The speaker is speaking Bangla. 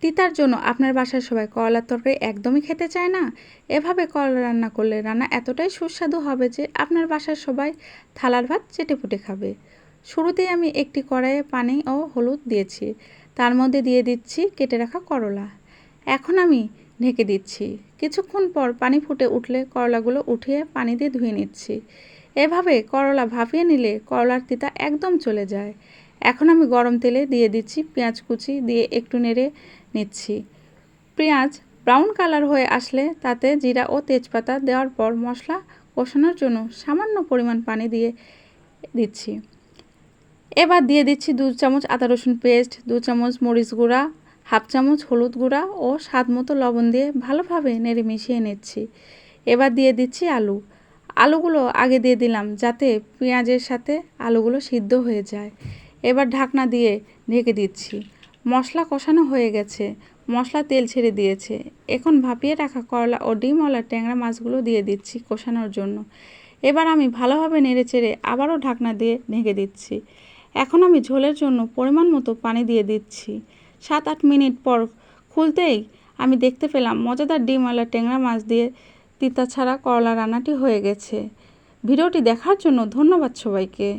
তিতার জন্য আপনার বাসার সবাই করলার তরকারি একদমই খেতে চায় না? এভাবে করলা রান্না করলে রান্না এতটাই সুস্বাদু হবে যে আপনার বাসার সবাই থালার ভাত চেটেপুটে খাবে। শুরুতেই আমি একটি কড়াইয়ে পানি ও হলুদ দিয়েছি, তার মধ্যে দিয়ে দিচ্ছি কেটে রাখা করলা। এখন আমি ঢেকে দিচ্ছি। কিছুক্ষণ পর পানি ফুটে উঠলে করলাগুলো উঠিয়ে পানি দিয়ে ধুয়ে নিচ্ছি। এভাবে করলা ভাপিয়ে নিলে করলার তিতা একদম চলে যায়। এখন আমি গরম তেলে দিয়ে দিচ্ছি পেঁয়াজ কুচি, দিয়ে একটু নেড়ে নিচ্ছি। পেঁয়াজ ব্রাউন কালার হয়ে আসলে তাতে জিরা ও তেজপাতা দেওয়ার পর মশলা কষানোর জন্য সামান্য পরিমাণ পানি দিয়ে দিচ্ছি। এবার দিয়ে দিচ্ছি 2 চামচ আদা রসুন পেস্ট, 2 চামচ মরিচ গুঁড়া, হাফ চামচ হলুদ গুঁড়া ও স্বাদ মতো লবণ দিয়ে ভালোভাবে নেড়ে মিশিয়ে নিচ্ছি। এবার দিয়ে দিচ্ছি আলুগুলো আগে দিয়ে দিলাম যাতে পেঁয়াজের সাথে আলুগুলো সিদ্ধ হয়ে যায়। এবার ঢাকনা দিয়ে ঢেকে দিচ্ছি। মশলা কষানো হয়ে গেছে, মশলা তেল ছেড়ে দিয়েছে। এখন ভাপিয়ে রাখা করলা ও ডিমওয়ালা ট্যাংরা মাছগুলো দিয়ে দিচ্ছি কষানোর জন্য। এবার আমি ভালোভাবে নেড়েচেড়ে আবারও ঢাকনা দিয়ে ঢেকে দিচ্ছি। এখন আমি ঝোলের জন্য পরিমাণ মতো পানি দিয়ে দিচ্ছি। 7-8 মিনিট পর খুলতেই আমি দেখতে পেলাম মজাদার ডিমওয়ালা ট্যাংরা মাছ দিয়ে তিতা ছাড়া করলা রান্নাটি হয়ে গেছে। ভিডিওটি দেখার জন্য ধন্যবাদ সবাইকে।